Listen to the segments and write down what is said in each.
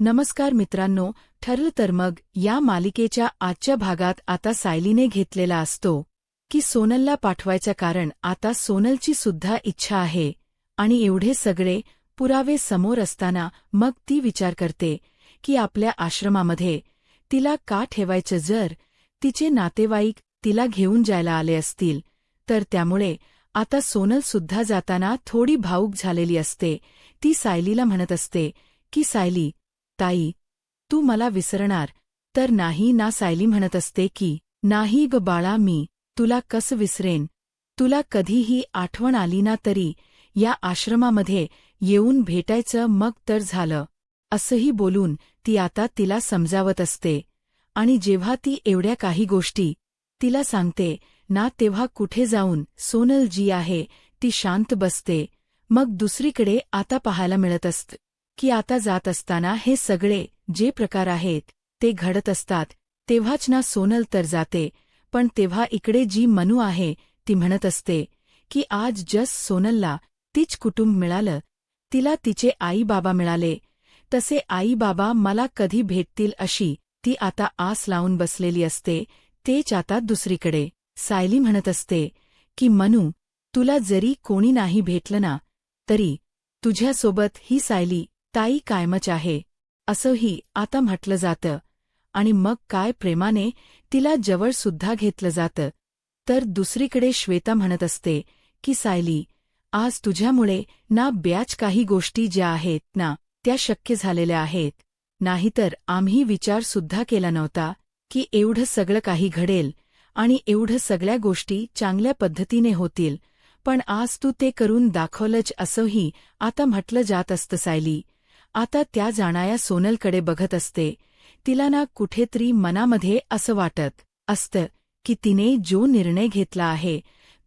नमस्कार मित्रांनो, ठरलं तर मग या मालिकेच्या आजच्या भागात आता सायलीने घेतलेला असतो की सोनलला पाठवायचं, कारण आता सोनलची सुद्धा इच्छा आहे आणि एवढे सगळे पुरावे समोर असताना मग ती विचार करते की आपल्या आश्रमामध्ये तिला का ठेवायचं. जर तिचे नातेवाईक तिला घेऊन जायला आले असतील तर त्यामुळे आता सोनल सुद्धा जाताना थोडी भावूक झालेली असते. ती सायलीला म्हणत असते की सायली ताई, तू मला विसरणार तर नाही ना. सायली म्हणत असते की नाही ग बाळा, मी तुला कसं विसरेन. तुला कधीही आठवण आली ना तरी या आश्रमामध्ये येऊन भेटायचं मग तर झालं. असंही बोलून ती आता तिला समजावत असते. आणि जेव्हा ती एवढ्या काही गोष्टी तिला सांगते ना तेव्हा कुठे जाऊन सोनल जी आहे ती शांत बसते. मग दुसरीकडे आता पाहायला मिळत असतं की आता जात असताना हे सगळे जे प्रकार आहेत ते घडत असतात. तेव्हाच ना सोनल तर जाते, पण तेव्हा इकडे जी मनू आहे ती म्हणत असते की आज जस्ट सोनलला तीच कुटुंब मिळालं, तिला तिचे आई बाबा मिळाले, तसे आई बाबा मला कधी भेटतील अशी ती आता आस लावून बसलेली असते. तेच आता दुसरीकडे सायली म्हणत असते की मनू, तुला जरी कोणी नाही भेटलं ना तरी तुझ्यासोबत ही सायली ताई कायमच आहे, असंही आता म्हटलं जातं. आणि मग काय प्रेमाने तिला जवळसुद्धा घेतलं जातं. तर दुसरीकडे श्वेता म्हणत असते की सायली, आज तुझ्यामुळे ना ब्याच काही गोष्टी ज्या आहेत ना त्या शक्य झालेल्या आहेत. नाहीतर आम्ही विचारसुद्धा केला नव्हता की एवढं सगळं काही घडेल आणि एवढं सगळ्या गोष्टी चांगल्या पद्धतीने होतील, पण आज तू ते करून दाखवलंच, असंही आता म्हटलं जात असतं. सायली आता त्या जाणाया सोनलकडे बघत असते. तिला ना कुठेतरी मनामध्ये असं वाटत असतं की तिने जो निर्णय घेतला आहे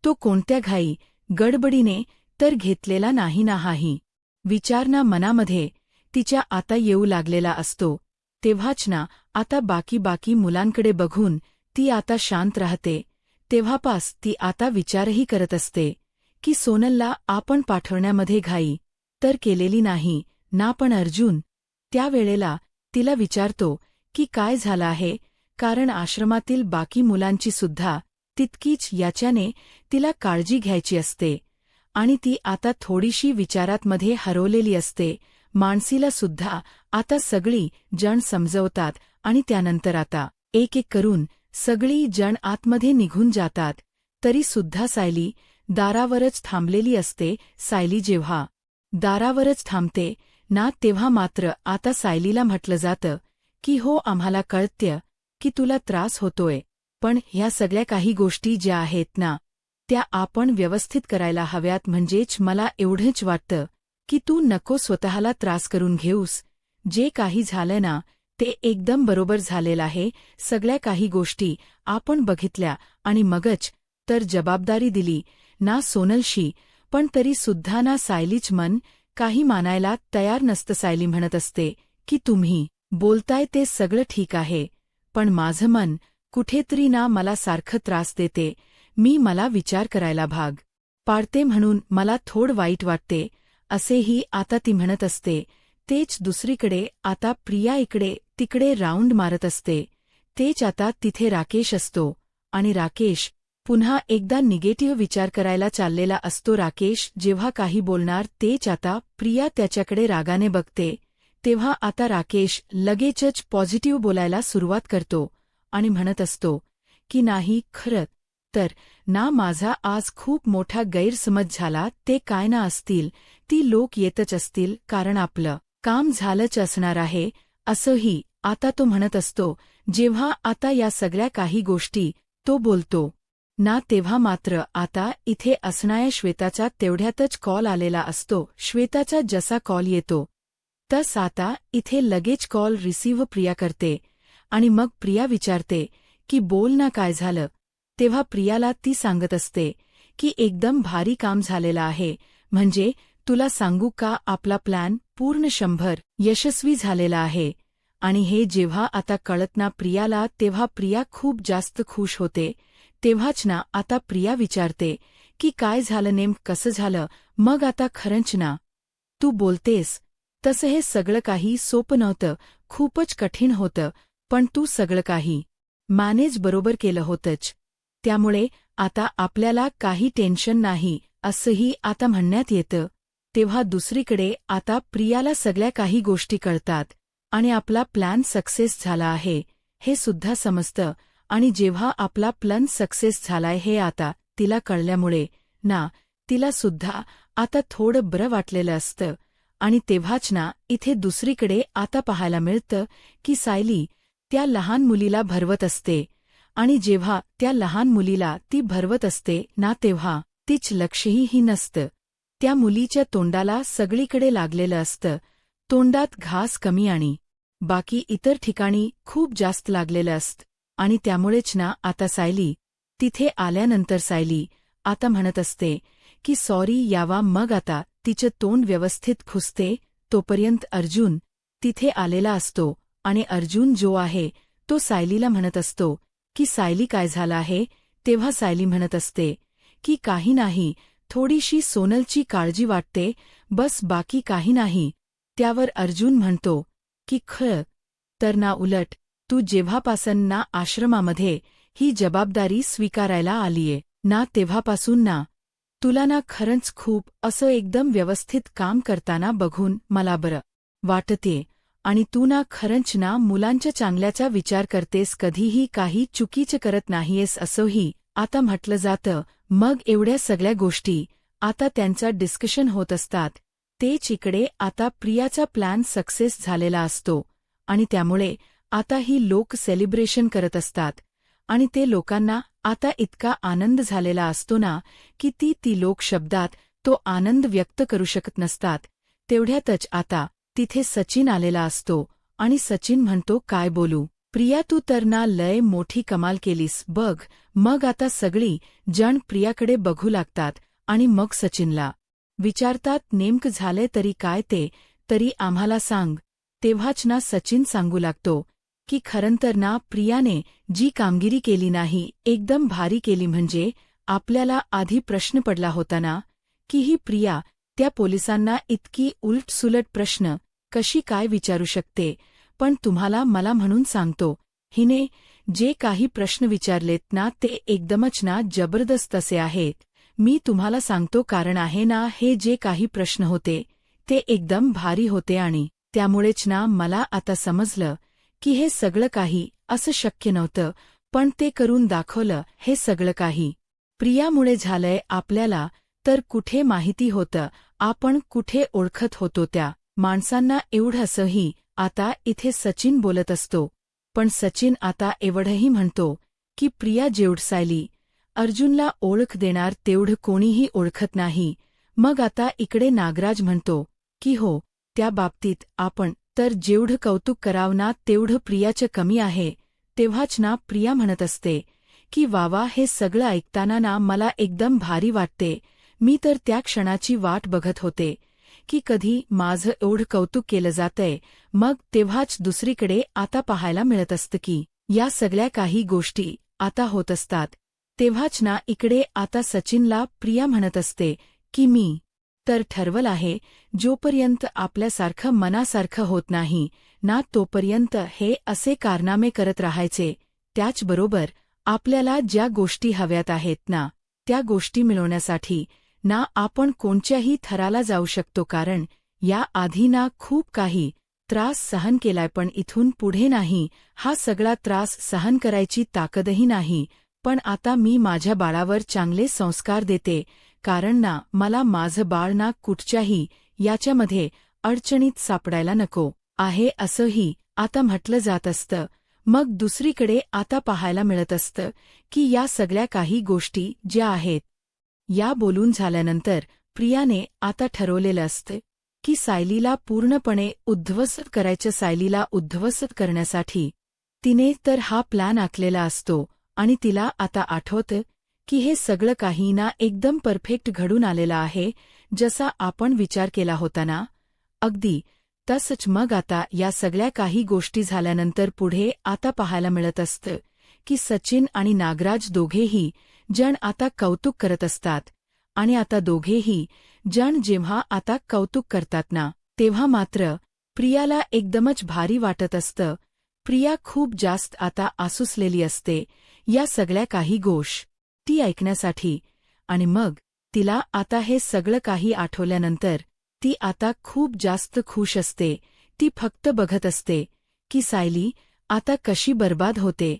तो कोणत्या घाई गडबडीने तर घेतलेला नाही ना. हाही विचार ना मनामध्ये तिच्या आता येऊ लागलेला असतो. तेव्हाच ना आता बाकी मुलांकडे बघून ती आता शांत राहते. तेव्हापास ती आता विचारही करत असते की सोनलला आपण पाठवण्यामध्ये घाई तर केलेली नाही ना. पण अर्जुन त्यावेळेला तिला विचारतो की काय झालं आहे, कारण आश्रमातील बाकी मुलांची सुद्धा तितकीच याच्याने तिला काळजी घ्यायची असते. आणि ती आता थोडीशी विचारांमध्ये हरवलेली असते. मानसीला सुद्धा आता सगळी जण समजवतात आणि त्यानंतर आता एक एक करून सगळी जण आतमध्ये निघून जातात. तरी सुद्धा सायली दारावरच थांबलेली असते. सायली जेव्हा दारावरच थांबते ना तेव्हा मात्र आता सायलीला म्हटलं जातं की हो, आम्हाला कळतं की तुला त्रास होतोय, पण ह्या सगळ्या काही गोष्टी ज्या आहेत ना त्या आपण व्यवस्थित करायला हव्यात. म्हणजेच मला एवढंच वाटतं की तू नको स्वतःला त्रास करून घेऊस. जे काही झालं ना ते एकदम बरोबर झालेलं आहे. सगळ्या काही गोष्टी आपण बघितल्या आणि मगच तर जबाबदारी दिली ना सोनलशी. पण तरी सुद्धा ना सायलीच मन काही मानायला तयार नसतं. सायली म्हणत असते की तुम्ही बोलताय ते सगळं ठीक आहे, पण माझं मन कुठेतरी ना मला सारखं त्रास देते. मला विचार करायला भाग पाडते, म्हणून मला थोडं वाईट वाटते, असेही आता ती म्हणत असते. तेच दुसरीकडे आता प्रिया इकडे तिकडे राऊंड मारत असते. तेच आता तिथे राकेश असतो आणि राकेश पुन्हा एकदा निगेटिव्ह विचार करायला चाललेला असतो. राकेश जेव्हा काही बोलणार तेच आता प्रिया त्याच्याकडे रागाने बघते. तेव्हा आता राकेश लगेचच पॉझिटिव्ह बोलायला सुरुवात करतो आणि म्हणत असतो की नाही, खरं तर ना माझा आज खूप मोठा गैरसमज झाला. ते काय ना असतील, ती लोक येतच असतील, कारण आपलं काम झालंच असणार आहे, असंही आता तो म्हणत असतो. जेव्हा आता या सगळ्या काही गोष्टी तो बोलतो ना तेव्हा मात्र आता इथे असणाऱ्या श्वेताचा तेवढ्यातच कॉल आलेला असतो. श्वेताचा जसा कॉल येतो तस आता इथे लगेच कॉल रिसीव्ह प्रिया करते आणि मग प्रिया विचारते की बोल ना, काय झालं. तेव्हा प्रियाला ती सांगत असते की एकदम भारी काम झालेलं आहे. म्हणजे तुला सांगू का, आपला प्लॅन पूर्ण 100% यशस्वी झालेला आहे. आणि हे जेव्हा आता कळत ना प्रियाला तेव्हा प्रिया खूप जास्त खुश होते. तेव्हाच ना आता प्रिया विचारते की काय झालं, नेमकं कसं झालं. मग आता खरंच ना तू बोलतेस तसं हे सगळं काही सोपं नव्हतं, खूपच कठीण होतं, पण तू सगळं काही मॅनेज बरोबर केलं होतंच. त्यामुळे आता आपल्याला काही टेन्शन नाही, असंही आता म्हणण्यात येतं. तेव्हा दुसरीकडे आता प्रियाला सगळ्या काही गोष्टी कळतात आणि आपला प्लॅन सक्सेस झाला आहे हे सुद्धा समजतं. आणि जेव्हा आपला प्लॅन सक्सेस झालाय हे आता तिला कळल्यामुळे ना तिला सुद्धा आता थोडं बरं वाटलेलं असतं. आणि तेव्हाच ना इथे दुसरीकडे आता पाहायला मिळतं की सायली त्या लहान मुलीला भरवत असते. आणि जेव्हा त्या लहान मुलीला ती भरवत असते ना तेव्हा तीच लक्षही नसतं. त्या मुलीच्या तोंडाला सगळीकडे लागलेलं असतं. तोंडात घास कमी आणि बाकी इतर ठिकाणी खूप जास्त लागलेलं असतं. आणि त्यामुळेच ना आता सायली तिथे आल्यानंतर सायली आता म्हणत असते की सॉरी यावा. मग आता तिचं तोंड व्यवस्थित खुसते तोपर्यंत अर्जुन तिथे आलेला असतो. आणि अर्जुन जो आहे तो सायलीला म्हणत असतो की सायली काय झालं आहे. तेव्हा सायली म्हणत असते की काही नाही, थोडीशी सोनलची काळजी वाटते, बस बाकी काही नाही. त्यावर अर्जुन म्हणतो की तर ना उलट तू जेव्हापासून ना आश्रमामध्ये ही जबाबदारी स्वीकारायला आलीये ना तेव्हापासून ना तुला ना खरंच खूप असं एकदम व्यवस्थित काम करताना बघून मला बरं वाटते. आणि तू ना खरंच ना मुलांच्या चांगल्याचा विचार करतेस, कधीही काही चुकीचं करत नाहीयेस असंही आता म्हटलं जातं. मग एवढ्या सगळ्या गोष्टी आता त्यांचा डिस्कशन होत असतात. तेच इकडे आता प्रियाचा प्लॅन सक्सेस झालेला असतो आणि त्यामुळे आता ही लोक सेलिब्रेशन करत असतात. आणि ते लोकांना आता इतका आनंद झालेला असतो ना की ती लोक शब्दात तो आनंद व्यक्त करू शकत नसतात. तेवढ्यातच आता तिथे सचिन आलेला असतो आणि सचिन म्हणतो काय बोलू प्रिया, तू तर ना लय मोठी कमाल केलीस बघ. मग आता सगळी जण प्रियाकडे बघू लागतात आणि मग सचिनला विचारतात नेमकं झाले तरी काय ते तरी आम्हाला सांग. तेव्हाच ना सचिन सांगू लागतो की खरंतर ना प्रियाने जी कामगिरी केली नाही एकदम भारी केली. म्हणजे आपल्याला आधी प्रश्न पडला होता ना की ही प्रिया त्या पोलिसांना इतकी उलटसुलट प्रश्न कशी काय विचारू शकते. पण तुम्हाला मला म्हणून सांगतो, हिने जे काही प्रश्न विचारलेत ना ते एकदमच ना जबरदस्त असे आहेत. मी तुम्हाला सांगतो कारण आहे ना हे जे काही प्रश्न होते ते एकदम भारी होते. आणि त्यामुळेच ना मला आता समजलं की हे सगळं काही असं शक्य नव्हतं, पण ते करून दाखवलं. हे सगळं काही प्रियामुळे झालंय. आपल्याला तर कुठे माहिती होतं, आपण कुठे ओळखत होतो त्या माणसांना एवढं असंही आता इथे सचिन बोलत असतो. पण सचिन आता एवढंही म्हणतो की प्रिया जेवढं सायली अर्जुनला ओळख देणार तेवढं कोणीही ओळखत नाही. मग आता इकडे नागराज म्हणतो की हो, त्या बाबतीत आपण तर जेवढं कौतुक करावं ना तेवढं प्रियाचं कमी आहे. तेव्हाच ना प्रिया म्हणत असते की वावा, हे सगळं ऐकताना ना मला एकदम भारी वाटते. मी तर त्या क्षणाची वाट बघत होते की कधी माझं एवढं कौतुक केलं जातंय. मग तेव्हाच दुसरीकडे आता पाहायला मिळत असतं की या सगळ्या काही गोष्टी आता होत असतात. तेव्हाच ना इकडे आता सचिनला प्रिया म्हणत असते की मी तर ठरवलं आहे, जोपर्यंत आपल्यासारखं मनासारखं होत नाही ना तोपर्यंत हे असे कारनामे करत राहायचे. त्याचबरोबर आपल्याला ज्या गोष्टी हव्यात आहेत ना त्या गोष्टी मिळवण्यासाठी ना आपण कोणत्याही थराला जाऊ शकतो. कारण या आधी ना खूप काही त्रास सहन केलाय, पण इथून पुढे नाही. हा सगळा त्रास सहन करायची ताकदही नाही. पण आता मी माझ्या बाळावर चांगले संस्कार देते, कारण ना मला माझं बाळ ना कुठच्याही याच्यामध्ये अडचणीत सापडायला नको आहे असंही आता म्हटलं जात असतं. मग दुसरीकडे आता पाहायला मिळत असतं की या सगळ्या काही गोष्टी ज्या आहेत या बोलून झाल्यानंतर प्रियाने आता ठरवलेलं असतं की सायलीला पूर्णपणे उद्ध्वस्त करायचं. सायलीला उद्ध्वस्त करण्यासाठी तिने तर हा प्लॅन आखलेला असतो आणि तिला आता आठवतं की हे सगळं काही ना एकदम परफेक्ट घडून आलेलं आहे, जसा आपण विचार केला होता ना अगदी तसंच. मग आता या सगळ्या काही गोष्टी झाल्यानंतर पुढे आता पाहायला मिळत असतं की सचिन आणि नागराज दोघेही जण आता कौतुक करत असतात. आणि आता दोघेही जण जेव्हा आता कौतुक करतात ना तेव्हा मात्र प्रियाला एकदमच भारी वाटत असतं. प्रिया खूप जास्त आता आसुसलेली असते या सगळ्या काही गोष्टी ऐकण्यासाठी. आणि मग तिला आता हे सगळं काही आठवल्यानंतर ती आता खूप जास्त खुश असते. ती फक्त बघत असते की सायली आता कशी बर्बाद होते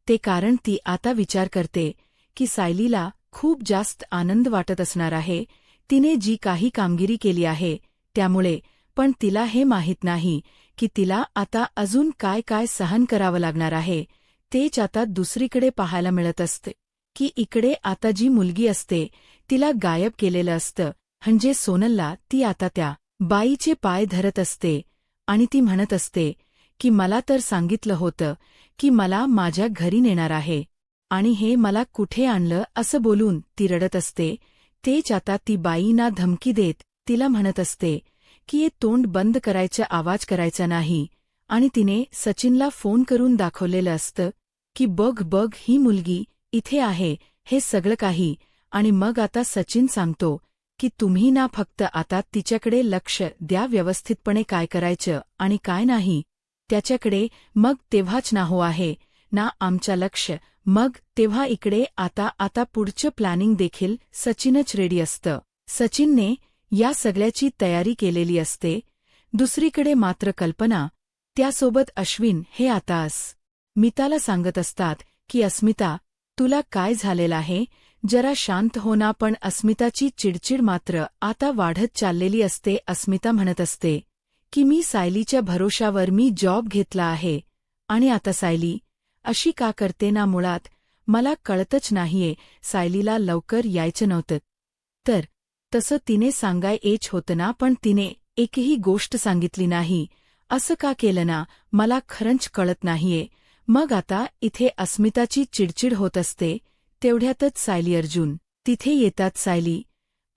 ते, कारण ती आता विचार करते की सायलीला खूप जास्त आनंद वाटत असणार आहे तिने जी काही कामगिरी केली आहे त्यामुळे. पण तिला हे माहीत नाही की तिला आता अजून काय काय सहन करावं लागणार आहे. तेच आता दुसरीकडे पाहायला मिळत असते की इकडे आता जी मुलगी असते तिला गायब केलेलं असतं, म्हणजे सोनलला. ती आता त्या बाईचे पाय धरत असते आणि ती म्हणत असते की मला तर सांगितलं होतं की मला माझ्या घरी नेणार आहे आणि हे मला कुठे आणलं असं बोलून ती रडत असते. तेच आता ती बाईंना धमकी देत तिला म्हणत असते की हे तोंड बंद करायचा, आवाज करायचा नाही. आणि तिने सचिनला फोन करून दाखवलेलं असतं की बघ बघ ही मुलगी इथे आहे, हे सगळं काही. आणि मग आता सचिन सांगतो की तुम्ही ना फक्त आता तिच्याकडे लक्ष द्या व्यवस्थितपणे, काय करायचं आणि काय नाही त्याच्याकडे. मग तेव्हाच ना हो आहे ना आमच्या लक्ष. मग तेव्हा इकडे आता पुढचं प्लॅनिंग देखील सचिनच रेडी असतं. सचिनने या सगळ्याची तयारी केलेली असते. दुसरीकडे मात्र कल्पना त्यासोबत अश्विन हे आता अस्मिताला सांगत असतात की अस्मिता तुला काय झालेलं आहे, जरा शांत हो ना. पण अस्मिताची चिडचिड मात्र आता वाढत चाललेली असते. अस्मिता म्हणत असते की मी सायलीच्या भरोशावर मी जॉब घेतला आहे आणि आता सायली अशी का करते ना, मुळात मला कळतच नाहीये. सायलीला लवकर यायचं नव्हतं तर तसं तिने सांगायच होतं ना, पण तिने एकही गोष्ट सांगितली नाही. असं का केलं ना, मला खरंच कळत नाहीये. मग आता इथे अस्मिताची चिडचिड होत असते. तेवढ्यातच सायली अर्जुन तिथे येतात. सायली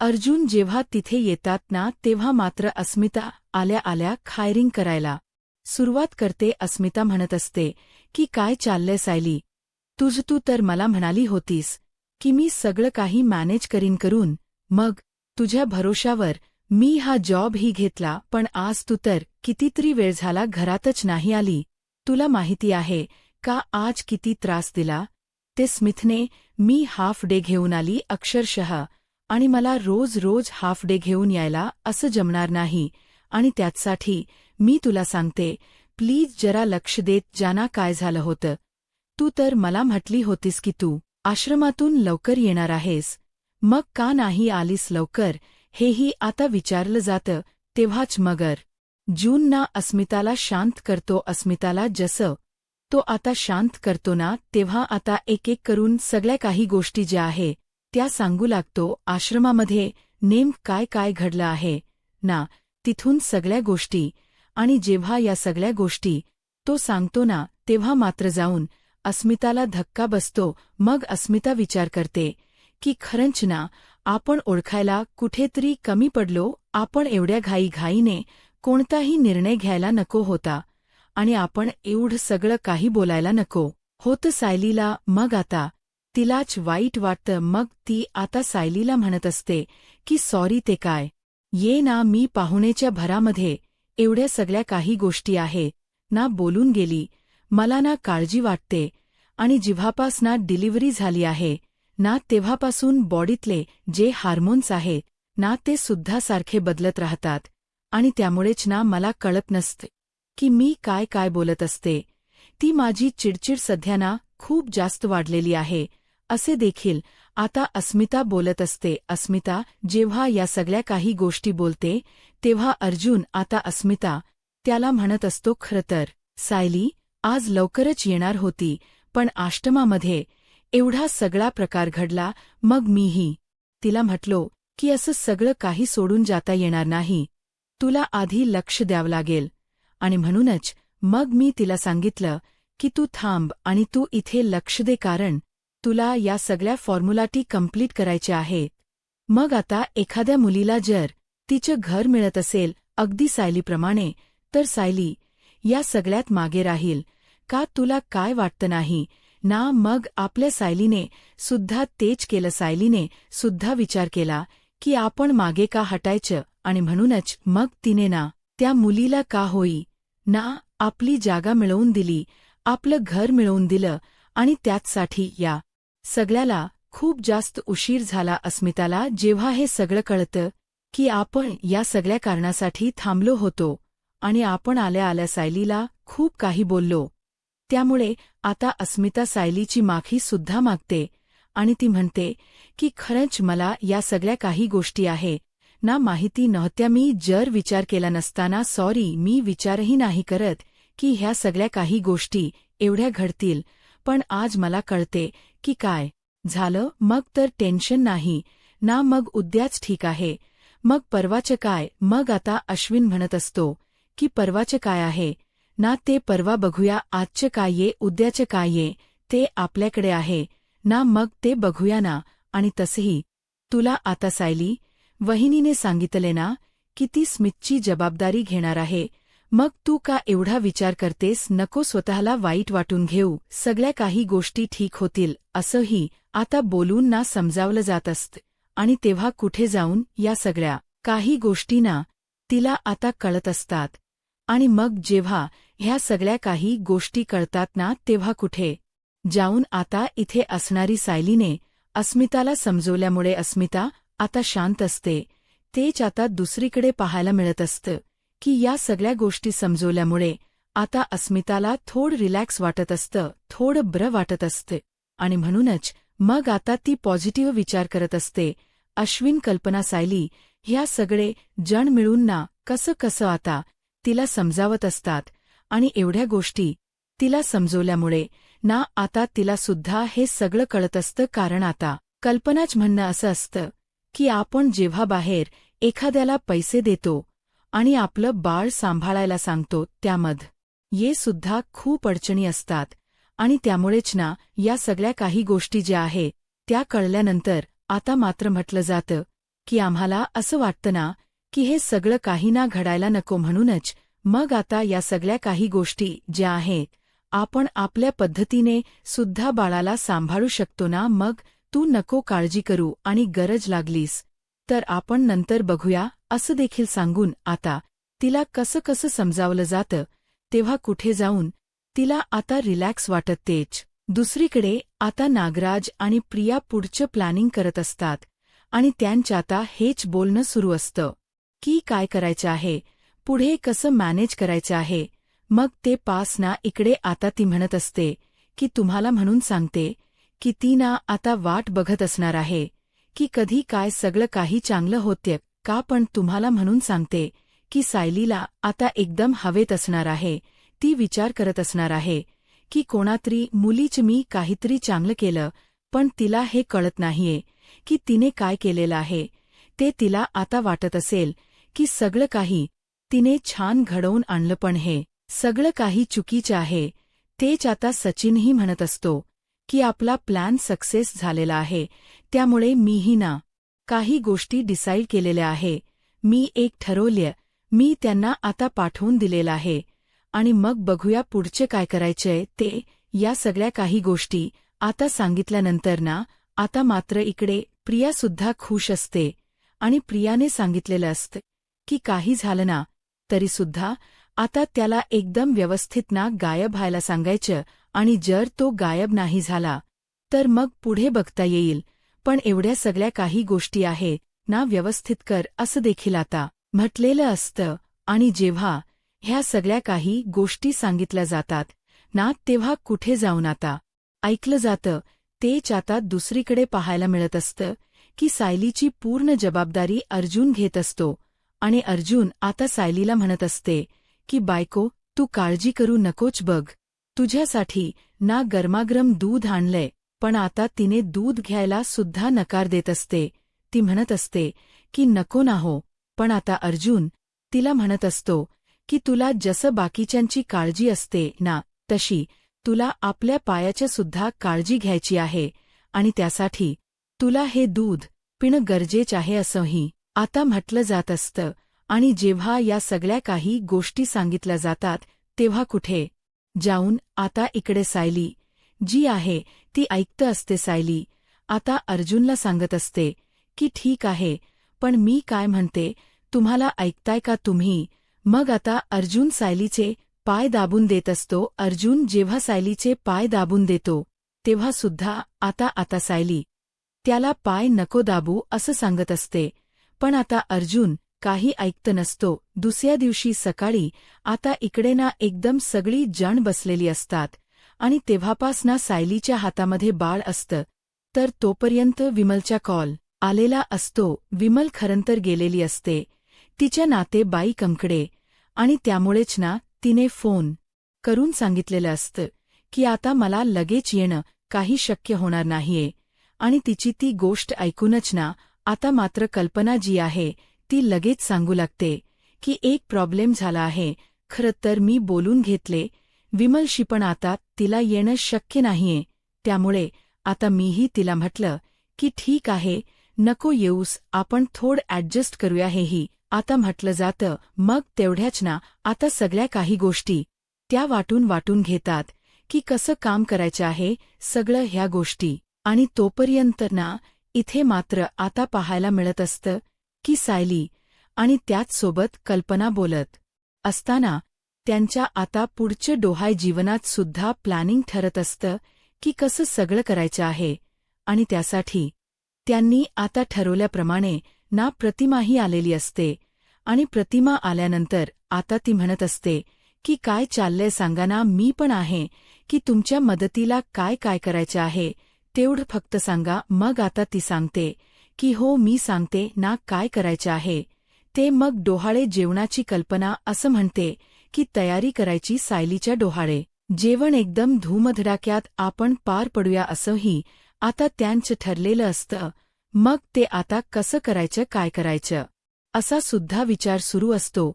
अर्जुन जेव्हा तिथे येतात ना तेव्हा मात्र अस्मिता आल्या आल्या फायरिंग करायला सुरुवात करते. अस्मिता म्हणत असते की काय चाललंय सायली, तू तर मला म्हणाली होतीस की मी सगळं काही मॅनेज करून मग तुझ्या भरोशावर मी हा जॉब ही घेतला, पण आज तू तर कितीतरी वेळ झाला घरातच नाही आली. तुला माहिती आहे का आज किती त्रास दिला ते स्मिथने. मी हाफ डे घेऊन आली अक्षरशः, आणि मला रोज रोज हाफ डे घेऊन यायला असं जमणार नाही. आणि त्यासाठी मी तुला सांगते प्लीज जरा लक्ष देत जाना. काय झालं होतं, तू तर मला म्हटली होतीस की तू आश्रमातून लवकर येणार आहेस, मग का नाही आलीस लवकर, हेही आता विचारलं जातं. तेव्हाच मगर जून ना अस्मिताला शांत करतो. अस्मिताला जसं तो आता शांत करतो ना तेव्हा आता एक एक करून सगळ्या काही गोष्टी ज्या आहे त्या सांगू लागतो. आश्रमामध्ये नेम काय काय घडलं आहे ना तिथून सगळ्या गोष्टी. आणि जेव्हा या सगळ्या गोष्टी तो सांगतो ना तेव्हा मात्र जाऊन अस्मिताला धक्का बसतो. मग अस्मिता विचार करते की खरंच ना आपण ओळखायला कुठेतरी कमी पडलो. आपण एवढ्या घाईघाईने कोणताही निर्णय घ्यायला नको होता आणि आपण एवढं सगळं काही बोलायला नको होतं सायलीला. मग आता तिलाच वाईट वाटतं. मग ती आता सायलीला म्हणत असते की सॉरी, ते काय ये ना, मी पाहुणेच्या भरामध्ये एवढ्या सगळ्या काही गोष्टी आहे ना बोलून गेली. मला ना काळजी वाटते आणि जिव्हापास ना डिलिव्हरी झाली आहे ना तेव्हापासून बॉडीतले जे हार्मोन्स आहेत ना ते सुद्धा सारखे बदलत राहतात आणि त्यामुळेच ना मला कळत नसते की मी काय काय बोलत असते. ती माझी चिडचिड सध्या ना खूप जास्त वाढलेली आहे असे देखील आता अस्मिता बोलत असते. अस्मिता जेव्हा या सगळ्या काही गोष्टी बोलते तेव्हा अर्जुन आता अस्मिता त्याला म्हणत असतो, खरं तर सायली आज लवकरच येणार होती, पण आश्रमामध्ये एवढा सगळा प्रकार घडला. मग मीही तिला म्हटलो की असं सगळं काही सोडून जाता येणार नाही, तुला आधी लक्ष द्यावं लागेल. आणि म्हणूनच मग मी तिला सांगितलं की तू थांब आणि तू इथे लक्ष दे, कारण तुला या सगळ्या फॉर्म्युलाटी कंप्लीट करायच्या आहेत. मग आता एखाद्या मुलीला जर तिचं घर मिळत असेल अगदी सायलीप्रमाणे, तर सायली या सगळ्यात मागे राहील का, तुला काय वाटतं नाही ना. मग आपल्या सायलीने सुद्धा तेच केलं. सायलीने सुद्धा विचार केला की आपण मागे का हटायचं, आणि म्हणूनच मग तिने ना त्या मुलीला का होई ना आपली जागा मिळवून दिली, आपलं घर मिळवून दिलं आणि त्याचसाठी या सगळ्याला खूप जास्त उशीर झाला. अस्मिताला जेव्हा हे सगळं कळतं की आपण या सगळ्या कारणासाठी थांबलो होतो आणि आपण आल्या आल्या सायलीला खूप काही बोललो, त्यामुळे आता अस्मिता सायलीची माफी सुद्धा मागते आणि ती म्हणते की खरंच मला या सगळ्या काही गोष्टी आहे ना माहिती नव्हत्या, मी जर विचार केला नसताना सॉरी, मी विचारही नाही करत की ह्या सगळ्या काही गोष्टी एवढ्या घडतील, पण आज मला कळते की काय झालं. मग तर टेन्शन नाही ना, मग उद्याच ठीक आहे, मग परवाचं काय. मग आता अश्विन म्हणत असतो की परवाचं काय आहे ना, ते परवा बघूया, आजचं काय ये उद्याचं काय ये ते आपल्याकडे आहे ना, मग ते बघूया ना. आणि तसंही तुला आता सायली वहिनीने सांगितले ना की ती स्मितची जबाबदारी घेणार आहे, मग तू का एवढा विचार करतेस, नको स्वतःला वाईट वाटून घेऊ, सगळ्या काही गोष्टी ठीक होतील असंही आता बोलून ना समजावलं जात असतं. आणि तेव्हा कुठे जाऊन या सगळ्या काही गोष्टी ना तिला आता कळत असतात. आणि मग जेव्हा ह्या सगळ्या काही गोष्टी कळतात ना, तेव्हा कुठे जाऊन आता इथे असणारी सायलीने अस्मिताला समजवल्यामुळे अस्मिता आता शांत असते. तेच आता दुसरीकडे पाहायला मिळत असतं की या सगळ्या गोष्टी समजवल्यामुळे आता अस्मिताला थोडं रिलॅक्स वाटत असतं, थोडं बरं वाटत असतं. आणि म्हणूनच मग आता ती पॉझिटिव्ह विचार करत असते. अश्विन, कल्पना, सायली ह्या सगळे जण मिळून ना कसं कसं आता तिला समजावत असतात आणि एवढ्या गोष्टी तिला समजवल्यामुळे ना आता तिला सुद्धा हे सगळं कळत असतं. कारण आता कल्पनाच म्हणणं असं असतं की आपण जेव्हा बाहेर एखाद्याला पैसे देतो आणि आपलं बाळ सांभाळायला सांगतो, त्यामध्ये ये सुद्धा खूप अडचणी असतात. आणि त्यामुळेच ना या सगळ्या काही गोष्टी ज्या आहे त्या कळल्यानंतर आता मात्र म्हटलं जातं की आम्हाला असं वाटतं ना की हे सगळं काही ना घडायला नको, म्हणूनच मग आता या सगळ्या काही गोष्टी ज्या आहेत आपण आपल्या पद्धतीने सुद्धा बाळाला सांभाळू शकतो ना, मग तू नको काळजी करू आणि गरज लागलीस तर आपण नंतर बघूया असं देखील सांगून आता तिला कसं कसं समजावलं जातं. तेव्हा कुठे जाऊन तिला आता रिलॅक्स वाटत. तेच दुसरीकडे आता नागराज आणि प्रिया पुढचं प्लॅनिंग करत असतात आणि त्यांचं आता हेच बोलणं सुरू असतं की काय करायचं आहे, पुढे कसं मॅनेज करायचं आहे. मग ते पास ना इकडे आता ती म्हणत असते की तुम्हाला म्हणून सांगते की ती ना आता वाट बघत असणार आहे की कधी काय सगळं काही चांगलं होतं का, पण तुम्हाला म्हणून सांगते की सायलीला आता एकदम हवेत असणार आहे. ती विचार करत असणार आहे की कोणातरी मुलीच मी काहीतरी चांगलं केलं, पण तिला हे कळत नाहीये की तिने काय केलेलं आहे. ते तिला आता वाटत असेल की सगळं काही तिने छान घडवून आणलं, पण हे सगळं काही चुकीचं आहे. तेच आता सचिनही म्हणत असतो की आपला प्लॅन सक्सेस झालेला आहे, त्यामुळे मीही ना काही गोष्टी डिसाईड केलेल्या आहे. मी एक ठरवलं, मी त्यांना आता पाठवून दिलेलं आहे आणि मग बघूया पुढचे काय करायचंय ते. या सगळ्या काही गोष्टी आता सांगितल्यानंतर ना आता मात्र इकडे प्रियासुद्धा खुश असते आणि प्रियाने सांगितलेलं असतं की काही झालं ना तरीसुद्धा आता त्याला एकदम व्यवस्थित ना गायब व्हायला सांगायचं आणि जर तो गायब नाही झाला तर मग पुढे बघता येईल, पण एवढ्या सगळ्या काही गोष्टी आहेत ना व्यवस्थित कर असं देखील आता म्हटलेलं असतं. आणि जेव्हा ह्या सगळ्या काही गोष्टी सांगितल्या जातात ना तेव्हा कुठे जाऊन आता ऐकलं जातं. तेच आता दुसरीकडे पाहायला मिळत असतं की सायलीची पूर्ण जबाबदारी अर्जुन घेत असतो आणि अर्जुन आता सायलीला म्हणत असते की बायको, तू काळजी करू नकोच, बघ तुझ्यासाठी ना गरमागरम दूध आणलंय. पण आता तिने दूध घ्यायला सुद्धा नकार देत असते. ती म्हणत असते की नको ना हो, पण आता अर्जुन तिला म्हणत असतो की तुला जसं बाकीच्यांची काळजी असते ना तशी तुला आपल्या पायाच्या सुद्धा काळजी घ्यायची आहे आणि त्यासाठी तुला हे दूध पिणं गरजेचं आहे असंही आता म्हटलं जात असतं. आणि जेव्हा या सगळ्या काही गोष्टी सांगितल्या जातात तेव्हा कुठे जाऊन आता इकडे सायली जी आहे ती ऐकत असते. सायली आता अर्जुनला सांगत असते की ठीक आहे, पण मी काय म्हणते तुम्हाला ऐकताय का तुम्ही, मग आता अर्जुन सायलीचे पाय दाबून देत असतो. अर्जुन जेव्हा सायलीचे पाय दाबून देतो तेव्हा सुद्धा आता सायली त्याला पाय नको दाबू असं सांगत असते. पण आता अर्जुन काही ऐकत नसतो. दुसऱ्या दिवशी सकाळी आता इकडे ना एकदम सगळी जण बसलेली असतात आणि तेव्हापासना सायलीच्या हातामध्ये बाळ असतं. तर तोपर्यंत विमलचा कॉल आलेला असतो. विमल खरंतर गेलेली असते तिच्या नातेवाईकांकडे आणि त्यामुळेच ना तिने फोन करून सांगितलेलं असतं की आता मला लगेच येणं काही शक्य होणार नाहीये. आणि तिची ती गोष्ट ऐकूनच ना आता मात्र कल्पना जी आहे ती लगेच सांगू लागते की एक प्रॉब्लेम झाला आहे. खरं तर मी बोलून घेतले विमलशी, पण आता तिला येणं शक्य नाहीये. त्यामुळे आता मीही तिला म्हटलं की ठीक आहे, नको येऊस, आपण थोडं ॲडजस्ट करूया. हेही आता म्हटलं जातं. मग तेवढ्याच ना आता सगळ्या काही गोष्टी त्या वाटून घेतात की कसं काम करायचं आहे सगळं ह्या गोष्टी. आणि तोपर्यंत ना इथे मात्र आता पाहायला मिळत असतं की सायली आणि त्याचसोबत कल्पना बोलत असताना त्यांच्या आता पुढचं डोहाय जीवनात सुद्धा प्लॅनिंग ठरत असतं की कसं सगळं करायचं आहे. आणि त्यासाठी त्यांनी आता ठरवल्याप्रमाणे ना प्रतिमाही आलेली असते. आणि प्रतिमा आल्यानंतर आता ती म्हणत असते की काय चाललंय सांगा ना, मी पण आहे की तुमच्या मदतीला. काय करायचं आहे तेवढं फक्त सांगा. मग आता ती सांगते की हो मी सांगते ना काय करायचं आहे ते. मग डोहाळे जेवणाची कल्पना असं म्हणते की तयारी करायची सायलीच्या डोहाळे जेवण एकदम धूमधडाक्यात आपण पार पडूया असंही आता त्यांचं ठरलेलं असतं. मग ते आता कसं करायचं, काय करायचं असा सुद्धा विचार सुरू असतो.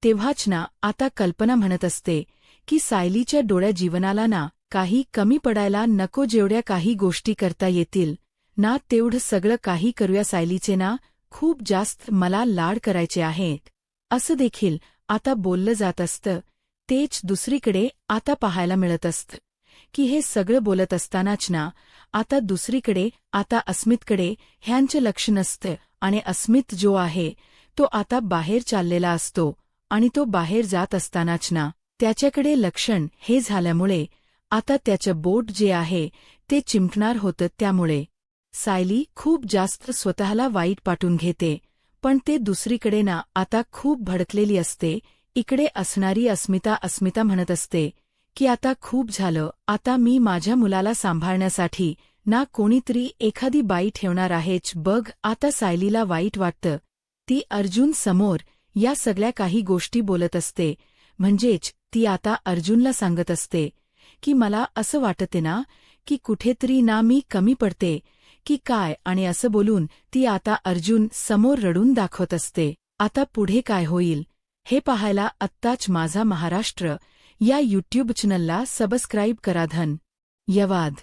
तेव्हाच ना आता कल्पना म्हणत असते की सायलीच्या डोळ्या जीवनाला ना काही कमी पडायला नको. जेवढ्या काही गोष्टी करता येतील ना तेवढं सगळं काही करूया. सायलीचे ना खूप जास्त मला लाड करायचे आहेत असं देखील आता बोललं जात असतं. तेच दुसरीकडे आता पाहायला मिळत असतं की हे सगळं बोलत असतानाच ना आता दुसरीकडे आता अस्मितकडे ह्यांचं लक्ष नसतं. आणि अस्मित जो आहे तो आता बाहेर चाललेला असतो. आणि तो बाहेर जात असतानाच ना त्याच्याकडे लक्षण हे झाल्यामुळे आता त्याचं बोट जे आहे ते चिमटणार होतं. त्यामुळे सायली खूप जास्त स्वतःला वाईट वाटून घेते. पण ते दुसरीकडे ना आता खूप भडकलेली असते. इकडे असणारी अस्मिता म्हणत असते की आता खूप झालं, आता मी माझ्या मुलाला सांभाळण्यासाठी ना कोणीतरी एखादी बाई ठेवणार आहेच बघ. आता सायलीला वाईट वाटतं. ती अर्जुन समोर या सगळ्या काही गोष्टी बोलत असते. म्हणजेच ती आता अर्जुनला सांगत असते की मला असं वाटते ना की कुठेतरी ना मी कमी पडते की काय. आणि असं बोलून ती आता अर्जुन समोर रडून दाखवत असते. आता पुढे काय होईल हे पाहायला आत्ताच माझा महाराष्ट्र या यूट्यूब चॅनलला सबस्क्राईब करा. धन्यवाद.